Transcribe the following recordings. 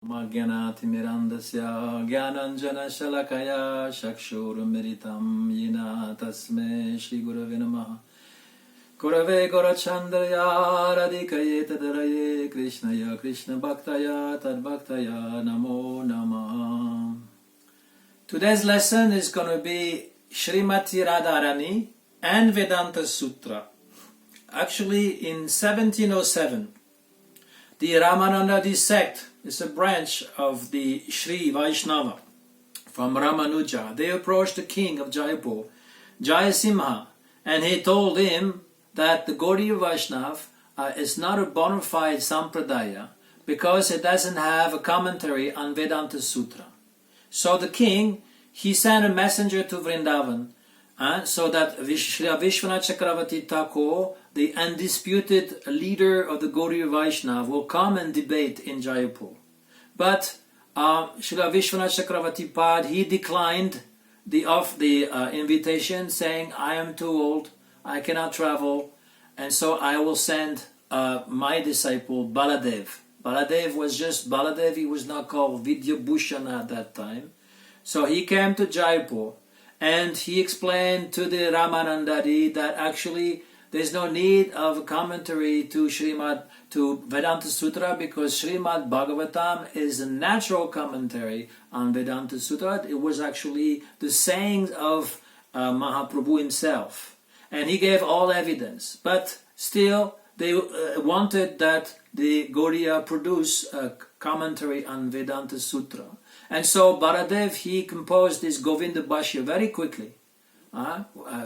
Magyanatimirandasya Gyananjana Shalakaya Shakshurumiritam Yina Tasme Shri Gurave Namaha Gurave Gorachandraya Radhikaye Tadaraye Krishnaya Krishna Bhaktaya Tadbhaktaya Namo Namaha. Today's lesson is going to be Srimati Radharani and Vedanta Sutra. Actually, in 1707, the Ramananda sect is a branch of the Sri Vaishnava from Ramanuja. They approached the king of Jaipur, Jayasimha, and he told him that the Gaudiya Vaishnava is not a bona fide sampradaya because it doesn't have a commentary on Vedanta Sutra. So the king, he sent a messenger to Vrindavan so that Sri Vishwanath Chakravarti Thakur, the undisputed leader of the Gaudiya Vaishnava, will come and debate in Jaipur. But Sri Vishwanath Chakravarti Pad, he declined the invitation, saying, I am too old, I cannot travel, and so I will send my disciple Baladev. Baladev was just Baladev, he was not called Vidyabhushana at that time. So he came to Jaipur, and he explained to the Ramanandari that actually there's no need of a commentary to Vedanta Sutra because Srimad Bhagavatam is a natural commentary on Vedanta Sutra. It was actually the sayings of Mahaprabhu himself. And he gave all evidence. But still, they wanted that the Gaudiya produce a commentary on Vedanta Sutra. And so Baladev, he composed this Govinda Bhashya very quickly.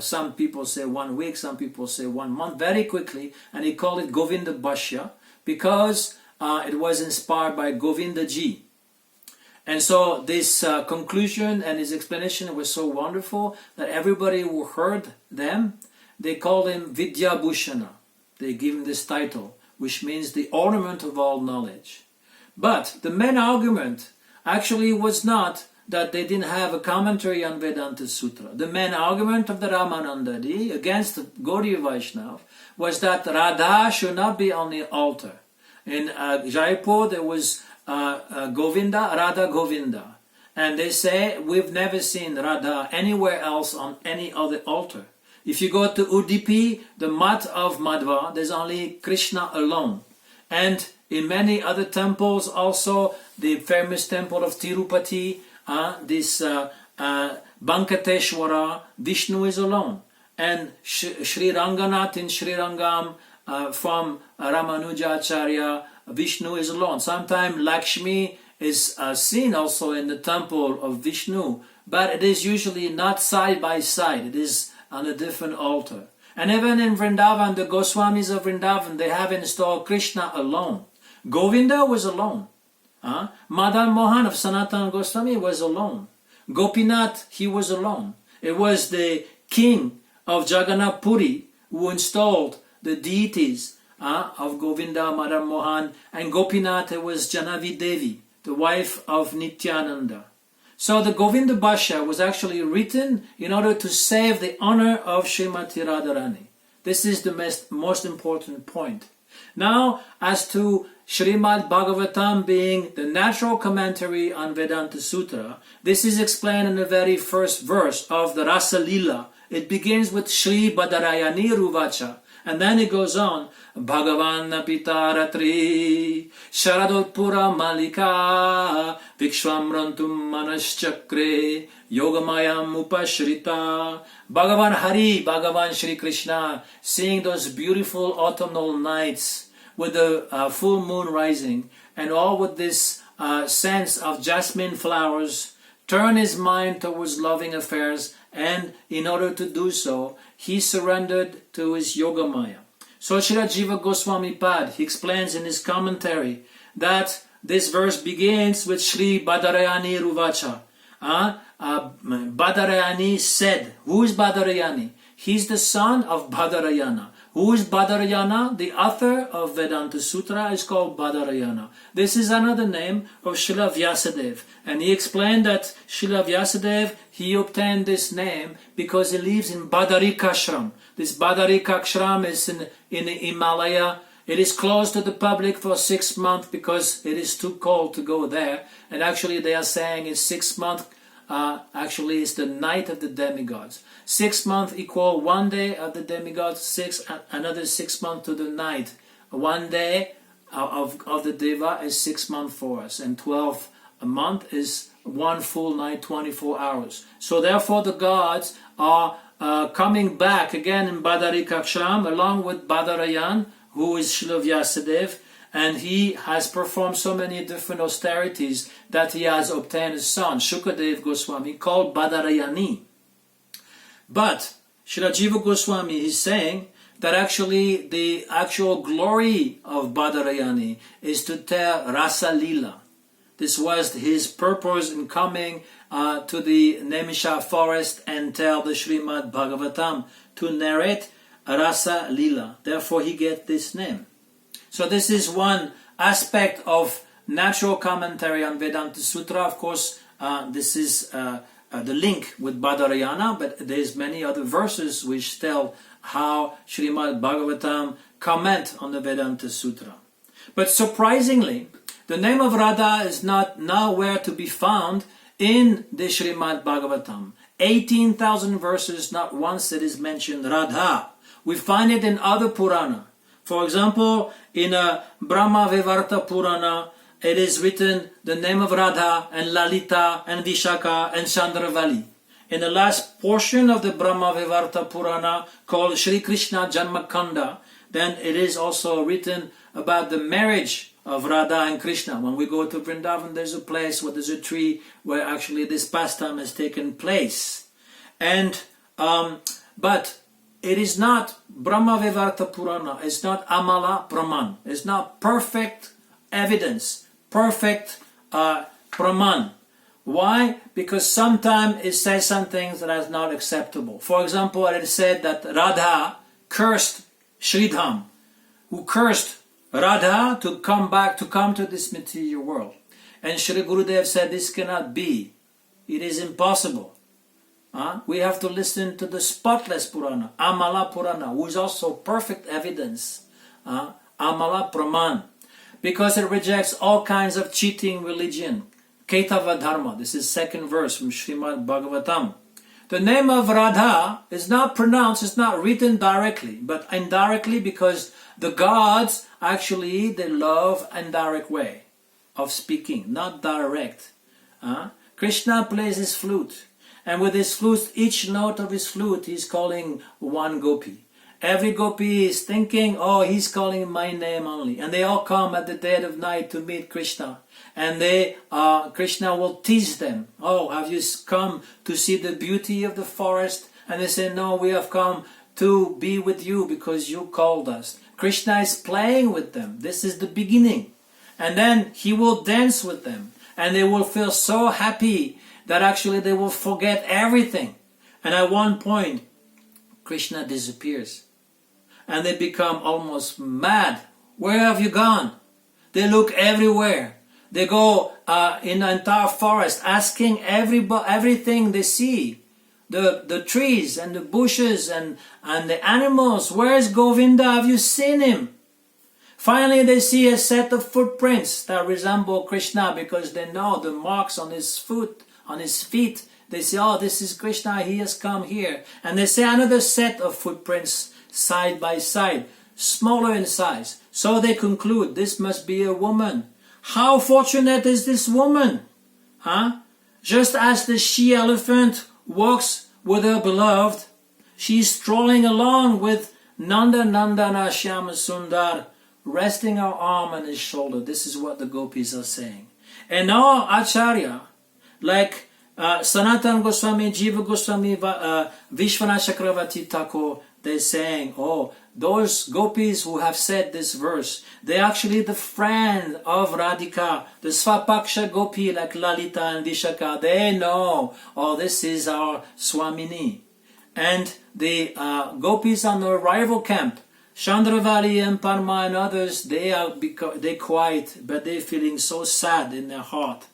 Some people say 1 week, some people say 1 month, very quickly. And he called it Govinda Bhashya because it was inspired by Govinda Ji. And so this conclusion and his explanation was so wonderful that everybody who heard them, they called him Vidyabhushana. They give him this title, which means the ornament of all knowledge. But the main argument actually was not that they didn't have a commentary on Vedanta Sutra. The main argument of the Ramanandadi against the Gaudiya Vaishnava was that Radha should not be on the altar. In Jaipur there was Govinda, Radha Govinda. And they say, we've never seen Radha anywhere else on any other altar. If you go to Udupi, the Math of Madhva, there's only Krishna alone. And in many other temples also, the famous temple of Tirupati, this Bankateshwara, Vishnu is alone. And Sri Ranganath in Sri Rangam from Ramanujacharya, Vishnu is alone. Sometimes Lakshmi is seen also in the temple of Vishnu, but it is usually not side by side, it is on a different altar. And even in Vrindavan, the Goswamis of Vrindavan, they have installed Krishna alone. Govinda was alone. Madan Mohan of Sanatana Goswami was alone. Gopinath, he was alone. It was the king of Jagannath Puri who installed the deities of Govinda, Madan Mohan, and Gopinath, it was Janavi Devi, the wife of Nityananda. So the Govinda Bhashya was actually written in order to save the honor of Srimati Radharani. This is the most important point. Now, as to Srimad Bhagavatam being the natural commentary on Vedanta Sutra, this is explained in the very first verse of the Rasa lila. It begins with Shri Bhadarayani Ruvacha, and then it goes on, Bhagavan Pitaratri Sharadotpura Malika Vikshvamrantum Manaschakre Yogamayam Upashrita. Bhagavan Hari, Bhagavan Shri Krishna, seeing those beautiful autumnal nights with the full moon rising, and all with this sense of jasmine flowers, turn his mind towards loving affairs, and in order to do so, he surrendered to his Yogamaya. So Srila Jiva Goswami Pad, he explains in his commentary that this verse begins with Shri Bhadarayani Ruvacha. Bhadarayani said, who is Bhadarayani? He's the son of Bhadarayana. Who is Bhadarayana? The author of Vedanta Sutra is called Bhadarayana. This is another name of Srila Vyasadeva. And he explained that Srila Vyasadeva, he obtained this name because he lives in Bhadarikashram. This Bhadarikashram is in the Himalaya, It is closed to the public for 6 months because it is too cold to go there. And actually they are saying it's 6 months, actually it's the night of the demigods. 6 months equal 1 day of the demigods, another 6 months to the night. 1 day of the Deva is 6 months for us, and 12 a month is 1 full night, 24 hours. So therefore the gods are coming back again in Bhadarikashram along with Bhadarayan, who is Srila Vyasadeva, and he has performed so many different austerities that he has obtained a son, Sukadeva Gosvami, called Bhadarayani. But Srila Jiva Goswami is saying that actually the actual glory of Bhadarayani is to tell Rasa lila. This was his purpose in coming to the Nemisha forest and tell the Srimad Bhagavatam, to narrate Rasa lila. Therefore he gets this name. So this is one aspect of natural commentary on Vedanta Sutra. Of course, this is the link with Badarayana, but there's many other verses which tell how Srimad Bhagavatam comment on the Vedanta Sutra. But surprisingly, the name of Radha is not nowhere to be found in the Srimad Bhagavatam. 18,000 verses, not once it is mentioned Radha. We find it in other Purana. For example, in Brahma Vivarta Purana, it is written the name of Radha and Lalita and Vishaka and Chandravali. In the last portion of the Brahma Vivarta Purana called Shri Krishna Janmakanda, then it is also written about the marriage of Radha and Krishna. When we go to Vrindavan, there's a place where there's a tree where actually this pastime has taken place. And but it is not Brahma Vivarta Purana, it's not Amala Praman, it's not perfect evidence, perfect Praman. Why? Because sometimes it says some things that are not acceptable. For example, it is said that Radha cursed Sridham, who cursed Radha to come to this material world. And Shri Gurudev said this cannot be. It is impossible. We have to listen to the spotless Purana, Amala Purana, who is also perfect evidence, Amala Praman, because it rejects all kinds of cheating religion. Ketava Dharma, this is second verse from Srimad Bhagavatam. The name of Radha is not pronounced, it's not written directly, but indirectly, because the gods actually, they love indirect way of speaking, not direct. Krishna plays his flute, and with his flute, each note of his flute, he's calling one gopi. Every gopi is thinking, oh, he's calling my name only. And they all come at the dead of night to meet Krishna. And Krishna will tease them. Oh, have you come to see the beauty of the forest? And they say, no, we have come to be with you because you called us. Krishna is playing with them. This is the beginning. And then he will dance with them. And they will feel so happy that actually they will forget everything. And at one point, Krishna disappears. And they become almost mad. Where have you gone? They look everywhere. They go in the entire forest asking everything they see. The trees and the bushes and the animals. Where is Govinda? Have you seen him? Finally they see a set of footprints that resemble Krishna, because they know the marks on his feet. They say, oh, this is Krishna, he has come here. And they say another set of footprints side by side, smaller in size. So they conclude, this must be a woman. How fortunate is this woman? Just as the she-elephant walks with her beloved, she's strolling along with Nanda Nandana Shyama Sundar, resting her arm on his shoulder. This is what the gopis are saying. And now Acharya, like Sanatana Goswami, Jiva Goswami, Vishwanath Chakravarti Thakur, they're saying, oh, those gopis who have said this verse, they're actually the friend of Radhika, the Svapaksha gopi like Lalita and Vishaka. They know, oh, this is our Swamini. And the gopis on the rival camp, Chandravali and Parma and others, they quiet, but they're feeling so sad in their heart.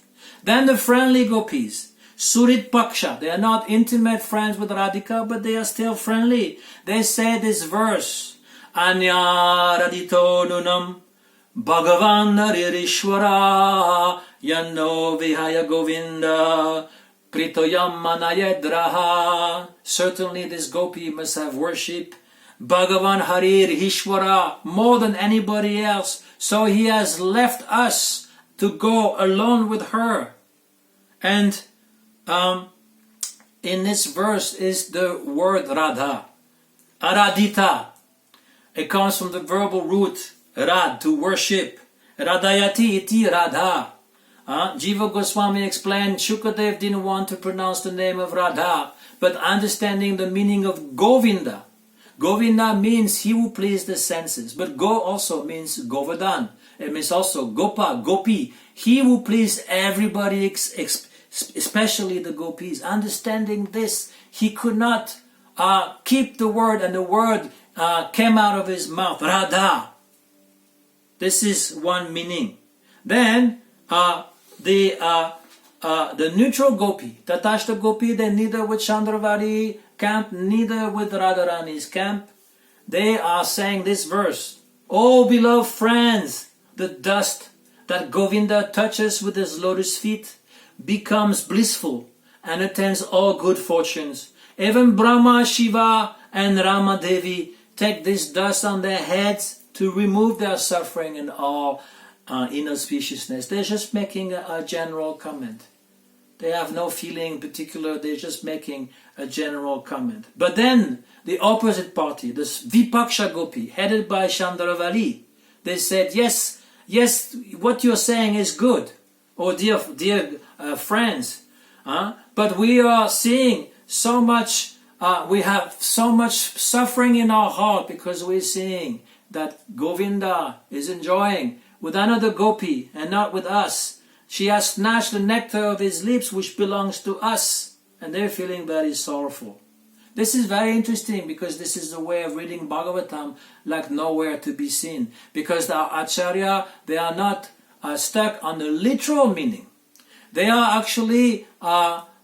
Then the friendly gopis, Surit Paksha, they are not intimate friends with Radhika, but they are still friendly. They say this verse, Anyaradito nunam Bhagavan Naririshwara Yanno Vihaya Govinda Pritoyam Manayedraha. Certainly this gopi must have worship Bhagavan Harir Ishwara more than anybody else. So he has left us to go alone with her. And in this verse is the word Radha. Aradita. It comes from the verbal root Rad, to worship. Radayati iti Radha. Jiva Goswami explained Shukadev didn't want to pronounce the name of Radha, but understanding the meaning of Govinda. Govinda means he who pleased the senses, but Go also means Govardhan. It means also Gopa, Gopi, he who pleased everybody, especially the gopis. Understanding this, he could not keep the word, and the word came out of his mouth, Radha. This is one meaning. Then the neutral gopi, Tatashta gopi, they neither with Chandravari camp, neither with Radharani's camp. They are saying this verse, "Oh beloved friends, the dust that Govinda touches with his lotus feet becomes blissful and attains all good fortunes. Even Brahma, Shiva and Rama Devi take this dust on their heads to remove their suffering and all inauspiciousness." They're just making a general comment. They have no feeling particular, they're just making a general comment. But then the opposite party, the Vipaksha Gopi, headed by Chandravali, they said, yes, what you're saying is good, oh dear friends, but we are seeing so much, we have so much suffering in our heart because we're seeing that Govinda is enjoying with another gopi and not with us. She has snatched the nectar of his lips which belongs to us, and they're feeling very sorrowful. This is very interesting because this is a way of reading Bhagavatam like nowhere to be seen. Because the Acharya, they are not stuck on the literal meaning. They are actually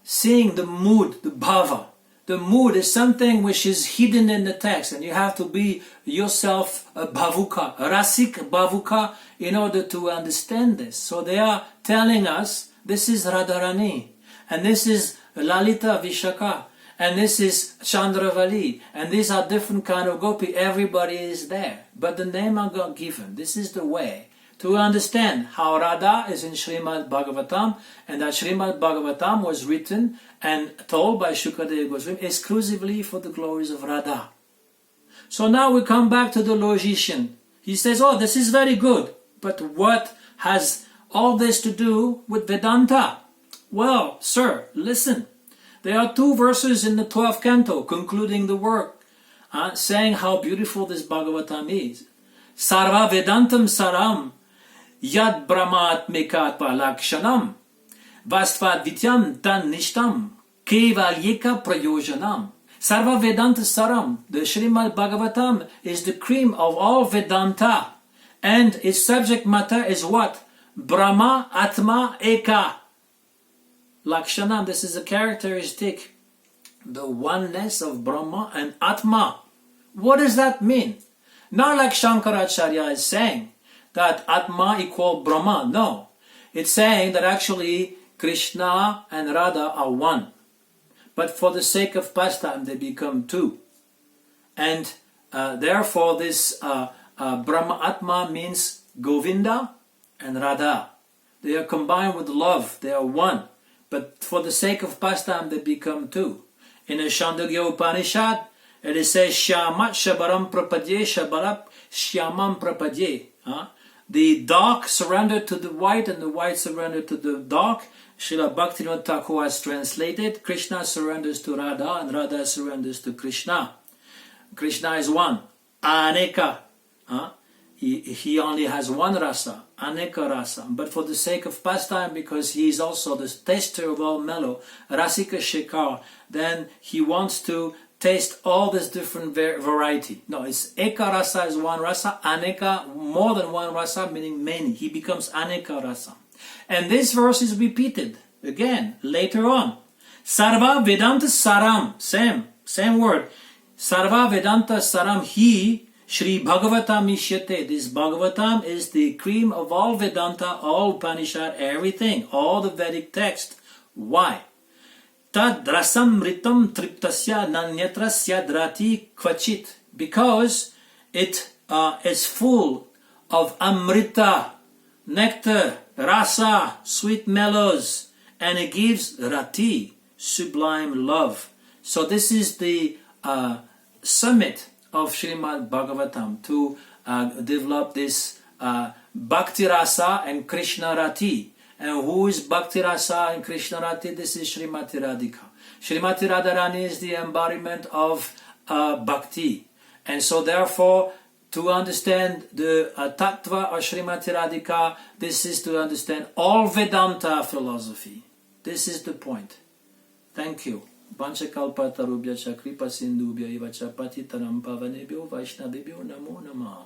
seeing the mood, the bhava. The mood is something which is hidden in the text, and you have to be yourself a bhavuka, a rasik bhavuka, in order to understand this. So they are telling us, this is Radharani, and this is Lalita Vishaka, and this is Chandravali, and these are different kind of gopi. Everybody is there, but the name are not given. This is the way to understand how Radha is in Srimad Bhagavatam, and that Srimad Bhagavatam was written and told by Sukadeva Gosvami exclusively for the glories of Radha. So now we come back to the logician. He says, oh, this is very good, but what has all this to do with Vedanta? Well, sir, listen. There are 2 verses in the 12th canto concluding the work, saying how beautiful this Bhagavatam is. Sarva Vedantam Saram Yad Brahmatmekat Palakshanam Vastvad Vityam Tan Nishtam Kevalyeka Prayojanam. Sarva Vedanta Saram, the Srimad Bhagavatam, is the cream of all Vedanta, and its subject matter is what? Brahma Atma Eka. Lakshanam, this is a characteristic, the oneness of Brahma and Atma. What does that mean? Not like Shankaracharya is saying that Atma equal Brahma. No, it's saying that actually Krishna and Radha are one. But for the sake of pastime, they become 2. And therefore this Brahma Atma means Govinda and Radha. They are combined with love, they are one. But for the sake of pastime, they become 2. In the Chandogya Upanishad, it says, Shyamat Shabaram Prapadye Shabarap Shyamam Prapadye. The dark surrendered to the white, and the white surrendered to the dark. Srila Bhaktivinoda Thakur has translated, Krishna surrenders to Radha, and Radha surrenders to Krishna. Krishna is one. Aneka. He only has one rasa, aneka rasa. But for the sake of pastime, because he is also the taster of all mellow, rasika shekar, then he wants to taste all this different variety. No, it's eka rasa is one rasa, aneka, more than one rasa, meaning many. He becomes aneka rasa. And this verse is repeated again later on. Sarva Vedanta Saram, same word. Sarva Vedanta Saram, he Shri Bhagavatam Ishyate. This Bhagavatam is the cream of all Vedanta, all Upanishad, everything, all the Vedic text. Why? Tad rasamritam triptasya nanyatrasya drati kvachit. Because it is full of amrita, nectar, rasa, sweet mellows, and it gives rati, sublime love. So this is the summit of Srimad Bhagavatam, to develop this Bhakti Rasa and Krishna Rati. And who is Bhakti Rasa and Krishna Rati? This is Srimati Radhika. Srimati Radharani is the embodiment of Bhakti. And so therefore, to understand the Tattva of Srimati Radhika, this is to understand all Vedanta philosophy. This is the point. Thank you. Panchakalpatarubhya cha kripa sindhubhya iva cha patitanam pavanebhyo vaishnavibhyo namo namah.